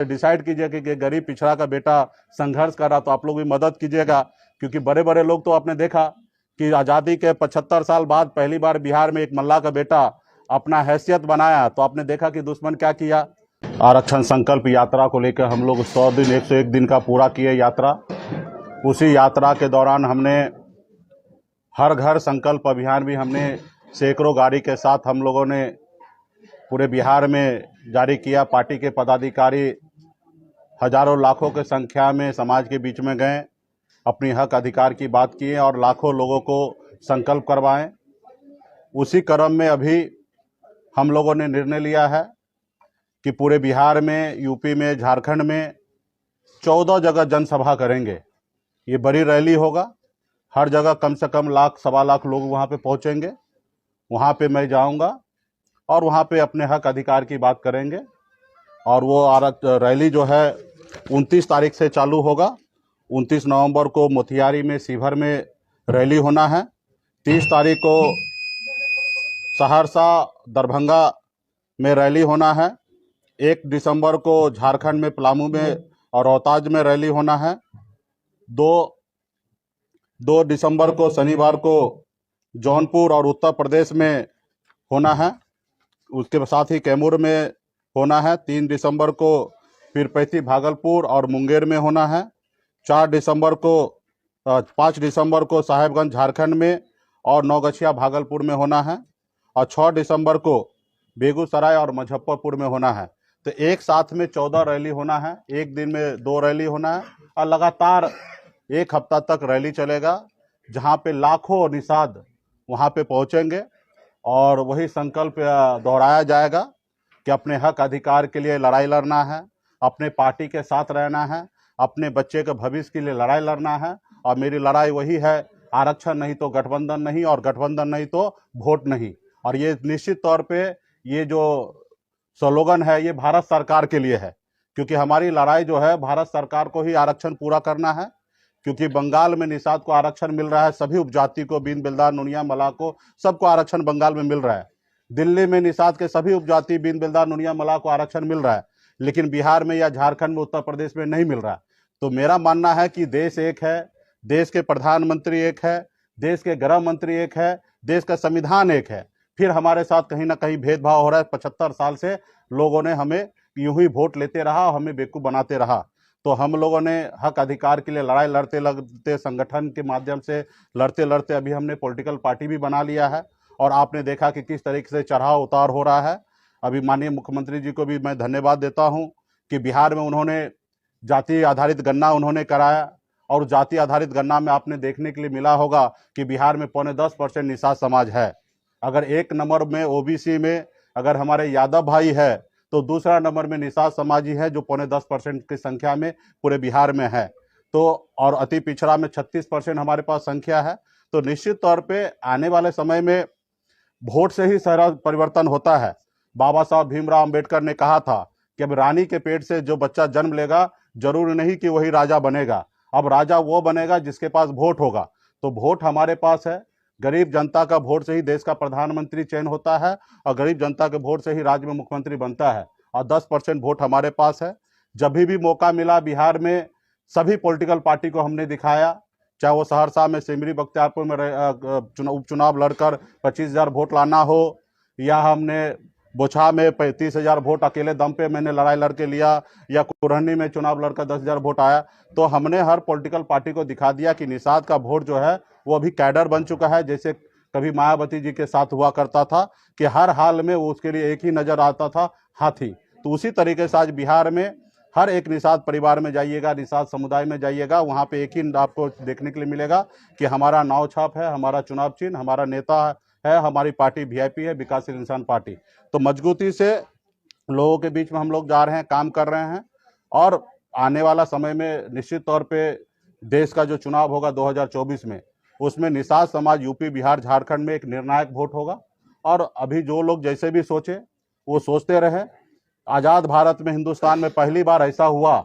Decide कीजिए कि गरीब पिछड़ा का बेटा संघर्ष कर रहा, तो आप लोग भी मदद कीजिएगा। क्योंकि बड़े बड़े लोग तो आपने देखा कि आज़ादी के 75 साल बाद पहली बार बिहार में एक मल्ला का बेटा अपना हैसियत बनाया, तो आपने देखा कि दुश्मन क्या किया। आरक्षण संकल्प यात्रा को लेकर हम लोग 100 दिन 101 दिन का पूरा किए यात्रा। उसी यात्रा के दौरान हमने हर घर संकल्प अभियान भी हमने सैकड़ों गाड़ी के साथ हम लोगों ने पूरे बिहार में जारी किया। पार्टी के पदाधिकारी हजारों लाखों की संख्या में समाज के बीच में गए, अपनी हक अधिकार की बात किए और लाखों लोगों को संकल्प करवाएं। उसी क्रम में अभी हम लोगों ने निर्णय लिया है कि पूरे बिहार में, यूपी में, झारखंड में 14 जगह जनसभा करेंगे। ये बड़ी रैली होगा, हर जगह कम से कम लाख सवा लाख लोग वहाँ पे पहुँचेंगे। वहाँ पे मैं जाऊँगा और वहाँ पे अपने हक अधिकार की बात करेंगे। और वो रैली जो है 29 तारीख से चालू होगा। 29 नवंबर को मोतिहारी में, शिवहर में रैली होना है। 30 तारीख को सहरसा, दरभंगा में रैली होना है। 1 दिसंबर को झारखंड में पलामू में और रोहतास में रैली होना है। 2 दिसंबर को शनिवार को जौनपुर और उत्तर प्रदेश में होना है। उसके साथ ही कैमूर में होना है। 3 दिसंबर को पीरपैंती, भागलपुर और मुंगेर में होना है। 5 दिसंबर को साहेबगंज झारखंड में और नौगछिया भागलपुर में होना है। और 6 दिसंबर को बेगूसराय और मुजफ्फरपुर में होना है। तो एक साथ में 14 रैली होना है। एक दिन में 2 रैली होना है और लगातार 1 हफ्ता तक रैली चलेगा, जहां पे लाखों निषाद वहां पे पहुंचेंगे और वही संकल्प दोहराया जाएगा कि अपने हक अधिकार के लिए लड़ाई लड़ना है, अपने पार्टी के साथ रहना है, अपने बच्चे के भविष्य के लिए लड़ाई लड़ना है। और मेरी लड़ाई वही है, आरक्षण नहीं तो गठबंधन नहीं, और गठबंधन नहीं तो वोट नहीं। और ये निश्चित तौर पे ये जो स्लोगन है ये भारत सरकार के लिए है, क्योंकि हमारी लड़ाई जो है भारत सरकार को ही आरक्षण पूरा करना है। क्योंकि बंगाल में निषाद को आरक्षण मिल रहा है, सभी उपजाति को, बीन बिल्दार, नुनिया, मलाह को, सबको आरक्षण बंगाल में मिल रहा है। दिल्ली में निषाद के सभी उपजाति, बीन बिल्दार, नुनिया, मलाह को आरक्षण मिल रहा है, लेकिन बिहार में या झारखंड में, उत्तर प्रदेश में नहीं मिल रहा है। तो मेरा मानना है कि देश एक है, देश के प्रधानमंत्री एक है, देश के गृह मंत्री एक है, देश का संविधान एक है, फिर हमारे साथ कहीं ना कहीं भेदभाव हो रहा है। 75 साल से लोगों ने हमें यूं ही वोट लेते रहा, हमें बेवकूफ बनाते रहा। तो हम लोगों ने हक अधिकार के लिए लड़ाई लड़ते लड़ते, संगठन के माध्यम से लड़ते लड़ते अभी हमने पॉलिटिकल पार्टी भी बना लिया है। और आपने देखा कि किस तरीके से चढ़ाव उतार हो रहा है। अभी माननीय मुख्यमंत्री जी को भी मैं धन्यवाद देता हूं कि बिहार में उन्होंने जाति आधारित गणना उन्होंने कराया, और जाति आधारित गणना में आपने देखने के लिए मिला होगा कि बिहार में 10.25% निषाद समाज है। अगर 1 नंबर में ओबीसी में अगर हमारे यादव भाई है, तो दूसरा नंबर में निषाद समाज ही है, जो 10.25% की संख्या में पूरे बिहार में है। तो और अति पिछड़ा में 36% हमारे पास संख्या है। तो निश्चित तौर पे आने वाले समय में वोट से ही सारा परिवर्तन होता है। बाबा साहब भीमराव अंबेडकर ने कहा था कि अब रानी के पेट से जो बच्चा जन्म लेगा, जरूरी नहीं कि वही राजा बनेगा, अब राजा वो बनेगा जिसके पास वोट होगा। तो वोट हमारे पास है। गरीब जनता का वोट से ही देश का प्रधानमंत्री चयन होता है, और गरीब जनता के वोट से ही राज्य में मुख्यमंत्री बनता है। और 10% वोट हमारे पास है। जब भी मौका मिला बिहार में सभी पॉलिटिकल पार्टी को हमने दिखाया, चाहे वो सहरसा में सिमरी बख्तियारपुर में उपचुनाव लड़कर 25,000 वोट लाना हो, या हमने बोछा में 35,000 वोट अकेले दम पे मैंने लड़ाई लड़के लिया, या कुरहनी में चुनाव लड़कर 10,000 वोट आया। तो हमने हर पॉलिटिकल पार्टी को दिखा दिया कि निषाद का वोट जो है वो अभी कैडर बन चुका है। जैसे कभी मायावती जी के साथ हुआ करता था कि हर हाल में वो उसके लिए एक ही नजर आता था, हाथी। तो उसी तरीके से आज बिहार में हर एक निषाद परिवार में जाइएगा, निषाद समुदाय में जाइएगा, वहाँ पे एक ही आपको देखने के लिए मिलेगा कि हमारा नाव छाप है, हमारा चुनाव चिन्ह, हमारा नेता है, हमारी पार्टी वीआईपी है, विकासशील इंसान पार्टी। तो मजबूती से लोगों के बीच में हम लोग जा रहे हैं, काम कर रहे हैं। और आने वाला समय में निश्चित तौर पे देश का जो चुनाव होगा 2024 में, उसमें निषाद समाज यूपी, बिहार, झारखंड में एक निर्णायक वोट होगा। और अभी जो लोग जैसे भी सोचे वो सोचते रहे। आज़ाद भारत में, हिंदुस्तान में पहली बार ऐसा हुआ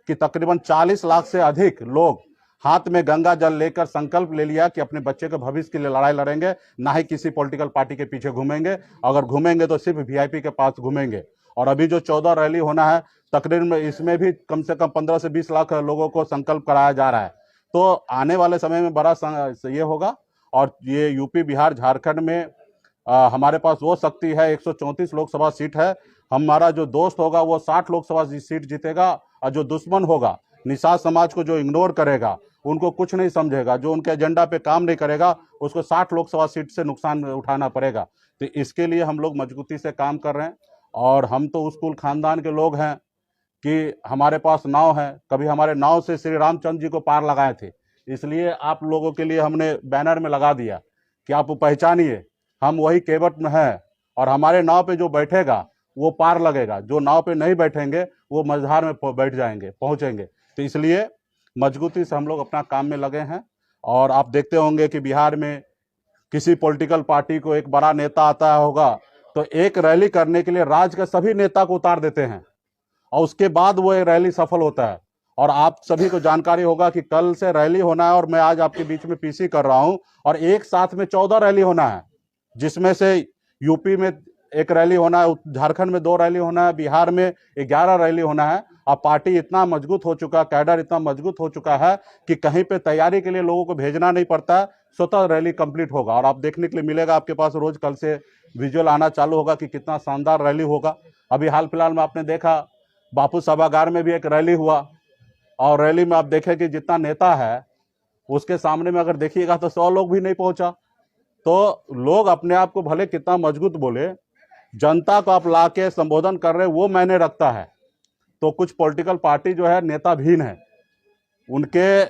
कि तकरीबन 40 लाख से अधिक लोग हाथ में गंगा जल लेकर संकल्प ले लिया कि अपने बच्चे के भविष्य के लिए लड़ाई लड़ेंगे, ना ही किसी पॉलिटिकल पार्टी के पीछे घूमेंगे। अगर घूमेंगे तो सिर्फ वीआईपी के पास घूमेंगे। और अभी जो 14 रैली होना है तकरीबन में इसमें भी कम से कम 15 से 20 लाख लोगों को संकल्प कराया जा रहा है। तो आने वाले समय में बड़ा ये होगा। और ये यूपी, बिहार, झारखंड में हमारे पास वो शक्ति है, 134 लोकसभा सीट है। हमारा जो दोस्त होगा वो 60 लोकसभा सीट जीतेगा, और जो दुश्मन होगा, निषाद समाज को जो इग्नोर करेगा, उनको कुछ नहीं समझेगा, जो उनके एजेंडा पे काम नहीं करेगा, उसको 60 लोकसभा सीट से नुकसान उठाना पड़ेगा। तो इसके लिए हम लोग मजबूती से काम कर रहे हैं। और हम तो उस कुल खानदान के लोग हैं कि हमारे पास नाव है, कभी हमारे नाव से श्री रामचंद्र जी को पार लगाए थे। इसलिए आप लोगों के लिए हमने बैनर में लगा दिया कि आप पहचानिए, हम वही केवट में हैं, और हमारे नाव पे जो बैठेगा वो पार लगेगा, जो नाव पे नहीं बैठेंगे वो मझधार में बैठ जाएंगे, पहुंचेंगे। तो इसलिए मजबूती से हम लोग अपना काम में लगे हैं। और आप देखते होंगे कि बिहार में किसी पॉलिटिकल पार्टी को एक बड़ा नेता आता होगा तो एक रैली करने के लिए राज्य के सभी नेता को उतार देते हैं, और उसके बाद वो एक रैली सफल होता है। और आप सभी को जानकारी होगा कि कल से रैली होना है, और मैं आज आपके बीच में पीसी कर रहा हूं, और एक साथ में 14 रैली होना है, जिसमें से यूपी में एक रैली होना है, झारखंड में 2 रैली होना है, बिहार में 11 रैली होना है। अब पार्टी इतना मजबूत हो चुका, कैडर इतना मजबूत हो चुका है कि कहीं पे तैयारी के लिए लोगों को भेजना नहीं पड़ता है, स्वतः रैली कंप्लीट होगा। और आप देखने के लिए मिलेगा, आपके पास रोज कल से विजुअल आना चालू होगा कि कितना शानदार रैली होगा। अभी हाल फिलहाल में आपने देखा बापू सभागार में भी एक रैली हुआ, और रैली में आप देखें कि जितना नेता है उसके सामने में अगर देखिएगा तो 100 लोग भी नहीं पहुंचा। तो लोग अपने आप को भले कितना मजबूत बोले, जनता को आप ला के संबोधन कर रहे वो मायने रखता है। तो कुछ पॉलिटिकल पार्टी जो है नेताहीन है, उनके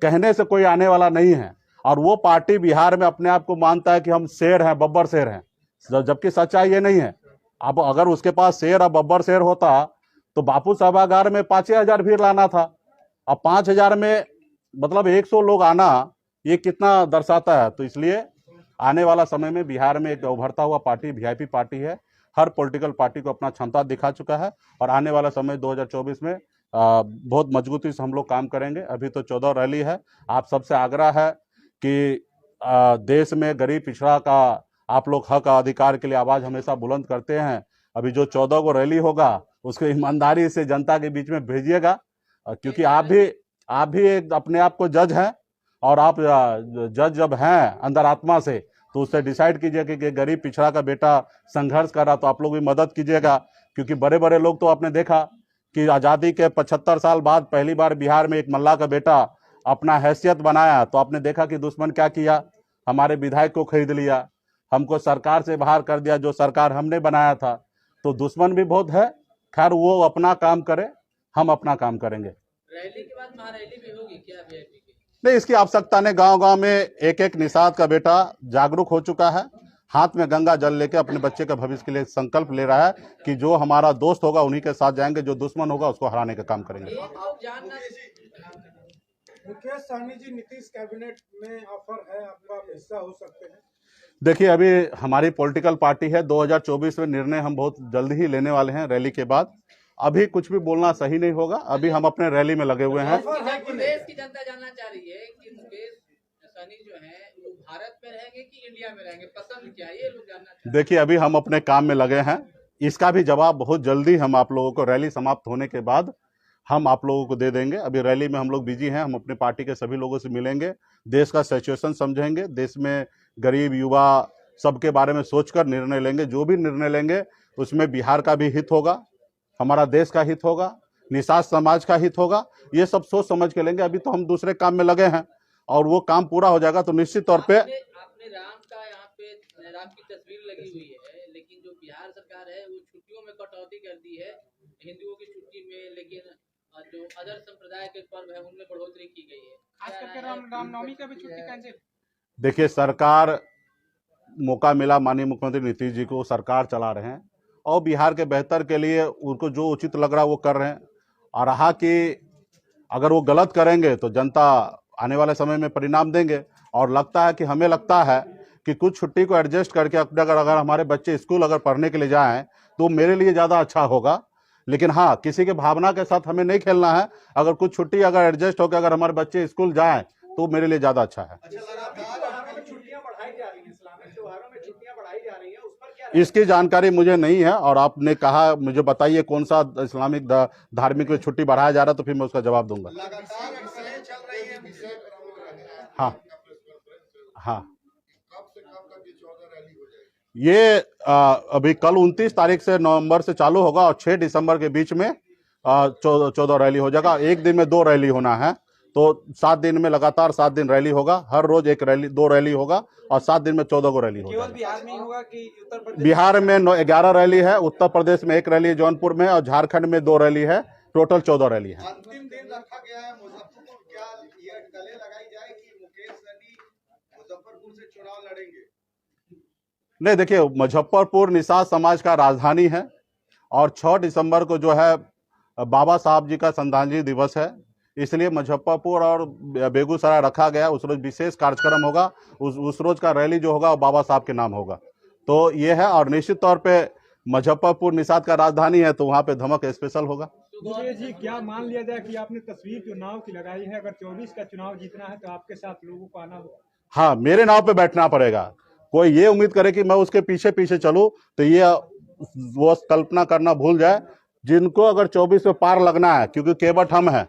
कहने से कोई आने वाला नहीं है, और वो पार्टी बिहार में अपने आप को मानता है कि हम शेर हैं, बब्बर शेर हैं, जबकि सच्चाई ये नहीं है। अब अगर उसके पास शेर और बब्बर शेर होता तो बापू सभागार में 5,000 भीड़ लाना था। अब 5,000 में मतलब 100 लोग आना, ये कितना दर्शाता है। तो इसलिए आने वाला समय में बिहार में एक उभरता हुआ पार्टी वीआईपी पार्टी है, हर पॉलिटिकल पार्टी को अपना क्षमता दिखा चुका है, और आने वाला समय 2024 में बहुत मजबूती से हम लोग काम करेंगे। अभी तो 14 रैली है। आप सबसे आग्रह है कि देश में गरीब पिछड़ा का आप लोग हक अधिकार के लिए आवाज हमेशा बुलंद करते हैं। अभी जो 14 को रैली होगा उसको ईमानदारी से जनता के बीच में भेजिएगा, क्योंकि आप भी एक अपने आप को जज हैं, और आप जज जब हैं अंदर आत्मा से तो उससे डिसाइड कीजिए कि गरीब पिछड़ा का बेटा संघर्ष कर रहा, तो आप लोग भी मदद कीजिएगा। क्योंकि बड़े बड़े लोग तो आपने देखा कि आज़ादी के 75 साल बाद पहली बार बिहार में एक मल्ला का बेटा अपना हैसियत बनाया, तो आपने देखा कि दुश्मन क्या किया, हमारे विधायक को खरीद लिया, हमको सरकार से बाहर कर दिया, जो सरकार हमने बनाया था। तो दुश्मन भी बहुत है। खैर वो अपना काम करे, हम अपना काम करेंगे। रैली के बाद महारैली भी होगी क्या वीआईपी की? नहीं, इसकी आवश्यकता नहीं। गांव-गांव में एक निषाद का बेटा जागरूक हो चुका है, हाथ में गंगा जल लेके अपने बच्चे के भविष्य के लिए संकल्प ले रहा है कि जो हमारा दोस्त होगा उन्हीं के साथ जाएंगे, जो दुश्मन होगा उसको हराने का काम करेंगे। मुकेश सहनी जी, नीतीश कैबिनेट में ऑफर है आपका, आप हिस्सा हो सकते हैं? देखिए, अभी हमारी पॉलिटिकल पार्टी है, 2024 में निर्णय हम बहुत जल्द ही लेने वाले हैं रैली के बाद। अभी कुछ भी बोलना सही नहीं होगा, अभी हम अपने रैली में लगे हुए हैं। देश की जनता जानना चाह रही है कि मुकेश सहनी जो है वो भारत में रहेंगे कि इंडिया में रहेंगे, पसंद क्या है, ये लोग जानना चाहते हैं। देखिए, अभी हम अपने काम में लगे हैं, इसका भी जवाब बहुत जल्दी हम आप लोगों को रैली समाप्त होने के बाद हम आप लोगों को दे देंगे। अभी रैली में हम लोग बिजी हैं, हम अपने पार्टी के सभी लोगों से मिलेंगे, देश का सिचुएशन समझेंगे, देश में गरीब युवा सबके बारे में सोचकर निर्णय लेंगे। जो भी निर्णय लेंगे उसमें बिहार का भी हित होगा, हमारा देश का हित होगा, निषाद समाज का हित होगा, ये सब सोच समझ के लेंगे। अभी तो हम दूसरे काम में लगे हैं, और वो काम पूरा हो जाएगा तो निश्चित तौर पे। आपने राम का यहाँ पे राम की तस्वीर लगी हुई है, लेकिन जो बिहार सरकार है वो छुट्टियों में कटौती कर दी है, हिंदुओं की छुट्टी में, लेकिन जो अदर संप्रदाय के पर्व है उनमें बढ़ोतरी की गई है। खास करके रामनवमी का भी छुट्टी कैंसिल। देखिए, सरकार, मौका मिला माननीय मुख्यमंत्री नीतीश जी को, सरकार चला रहे हैं, और बिहार के बेहतर के लिए उनको जो उचित लग रहा है वो कर रहे हैं। और रहा कि अगर वो गलत करेंगे तो जनता आने वाले समय में परिणाम देंगे। और लगता है कि हमें लगता है कि कुछ छुट्टी को एडजस्ट करके अपने अगर हमारे बच्चे स्कूल अगर पढ़ने के लिए जाएं तो मेरे लिए ज़्यादा अच्छा होगा। लेकिन हाँ, किसी के भावना के साथ हमें नहीं खेलना है। अगर कुछ छुट्टी अगर एडजस्ट होकर अगर हमारे बच्चे स्कूल जाएं तो मेरे लिए ज़्यादा अच्छा है। इसकी जानकारी मुझे नहीं है, और आपने कहा मुझे बताइए कौन सा इस्लामिक धार्मिक में छुट्टी बढ़ाया जा रहा है, तो फिर मैं उसका जवाब दूंगा। लगातार विषय चल रही है, विषय पर हम लोग रहे हैं। हाँ हाँ, कब से कब तक ये 14 रैली हो जाएगी? ये अभी कल 29 तारीख से नवंबर से चालू होगा, और 6 दिसंबर के बीच में 14 रैली हो जाएगा। एक दिन में 2 रैली होना है, तो 7 दिन में लगातार 7 दिन रैली होगा। हर रोज एक रैली, 2 रैली होगा, और 7 दिन में 14 को रैली होगा। केवल बिहार में ही होगा कि उत्तर प्रदेश? बिहार में 11 रैली है, उत्तर प्रदेश में 1 रैली है जौनपुर में, और झारखंड में 2 रैली है। टोटल 14 रैली है। अंतिम दिन रखा गया है मुजफ्फरपुर, क्या ये गले लगाई जाए कि मुकेश सहनी मुजफ्फरपुर से चुनाव लड़ेंगे? नहीं, देखिए, मुजफ्फरपुर निषाद समाज का राजधानी है, और 6 दिसंबर को जो है बाबा साहब जी का श्रद्धांजलि दिवस है, इसलिए मुजफ्फरपुर और बेगूसराय रखा गया। उस रोज विशेष कार्यक्रम होगा, उस रोज का रैली जो होगा वो बाबा साहब के नाम होगा। तो ये है, और निश्चित तौर पे मुजफ्फरपुर निषाद का राजधानी है, तो वहाँ पे धमक स्पेशल होगा। मुकेश जी, क्या मान लिया जाए कि आपने तस्वीर चुनाव की लगाई है, अगर 24 का चुनाव जीतना है तो आपके साथ लोगों को आना होगा? हाँ, मेरे नाव पे बैठना पड़ेगा। कोई ये उम्मीद करे कि मैं उसके पीछे पीछे चलूं, तो ये वो कल्पना करना भूल जाए। जिनको अगर 24 में पार लगना है, क्योंकि केवट हम हैं,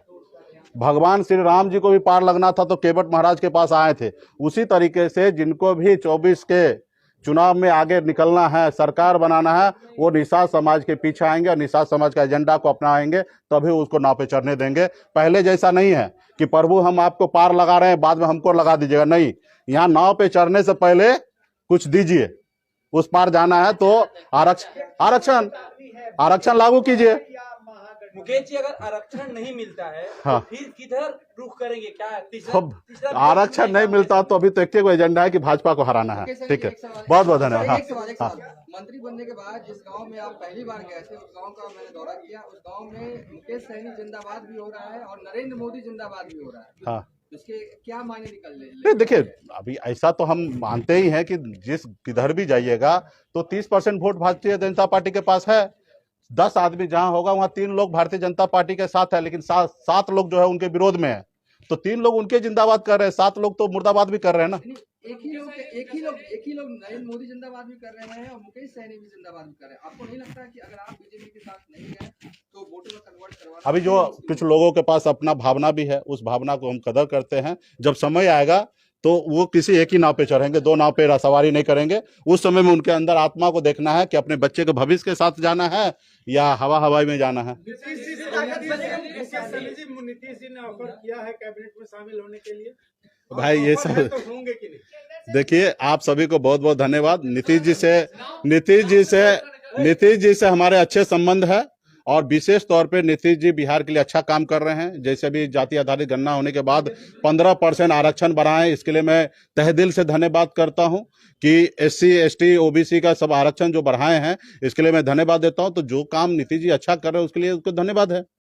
भगवान श्री राम जी को भी पार लगना था तो केवट महाराज के पास आए थे। उसी तरीके से जिनको भी 24 के चुनाव में आगे निकलना है, सरकार बनाना है, वो निषाद समाज के पीछे आएंगे और निषाद समाज का एजेंडा को अपनाएंगे, तभी उसको नाव पे चढ़ने देंगे। पहले जैसा नहीं है कि प्रभु हम आपको पार लगा रहे हैं, बाद में हमको लगा दीजिएगा। नहीं, यहाँ नाव पे चढ़ने से पहले कुछ दीजिए, उस पार जाना है तो आरक्षण लागू कीजिए। मुकेश जी, अगर आरक्षण नहीं मिलता है हाँ। तो फिर किधर रुख करेंगे? क्या तो आरक्षण नहीं मिलता तो अभी तो एक एजेंडा है कि भाजपा को हराना है। ठीक है, बहुत बहुत धन्यवाद। हाँ, मंत्री बनने के बाद जिस गांव में आप पहली बार गए थे, उस गांव का मैंने दौरा किया। उस गांव में मुकेश सहनी जिंदाबाद भी हो रहा है और नरेंद्र मोदी जिंदाबाद भी हो रहा है। हाँ, इसके क्या मायने निकल नहीं, देखिए, अभी ऐसा तो हम मानते ही हैं कि जिस किधर भी जाइएगा तो 30% वोट भारतीय जनता पार्टी के पास है। 10 आदमी जहां होगा वहां 3 लोग भारतीय जनता पार्टी के साथ है, लेकिन 7 लोग जो है उनके विरोध में है। तो 3 लोग उनके जिंदाबाद कर रहे हैं, 7 लोग तो मुर्दाबाद भी कर रहे हैं ना। एक ही लोग नरेंद्र मोदी जिंदाबाद भी कर रहे हैं और मुकेश सहनी भी जिंदाबाद भी कर रहे हैं। आपको नहीं लगता कि अगर आप बीजेपी के साथ नहीं गए तो वोटों में कन्वर्ट करवाना? अभी जो कुछ लोगों के पास अपना भावना भी है, उस भावना को हम कदर करते हैं। जब समय आएगा तो वो किसी एक ही नाव पे चढ़ेंगे, 2 नाव पे सवारी नहीं करेंगे। उस समय में उनके अंदर आत्मा को देखना है कि अपने बच्चे के भविष्य के साथ जाना है या हवाई में जाना है। नीतीश जी ने ऑफर किया है कैबिनेट में शामिल होने के लिए। भाई ये सब तो होंगे कि नहीं? देखिए, आप सभी को बहुत बहुत धन्यवाद। नीतीश जी से हमारे अच्छे संबंध है, और विशेष तौर पे नीतीश जी बिहार के लिए अच्छा काम कर रहे हैं। जैसे भी जाति आधारित गणना होने के बाद 15% आरक्षण बढ़ाएं, इसके लिए मैं तहे दिल से धन्यवाद करता हूं कि SC ST OBC का सब आरक्षण जो बढ़ाए हैं, इसके लिए मैं धन्यवाद देता हूं। तो जो काम नीतीश जी अच्छा कर रहे हैं उसके लिए उनको धन्यवाद है।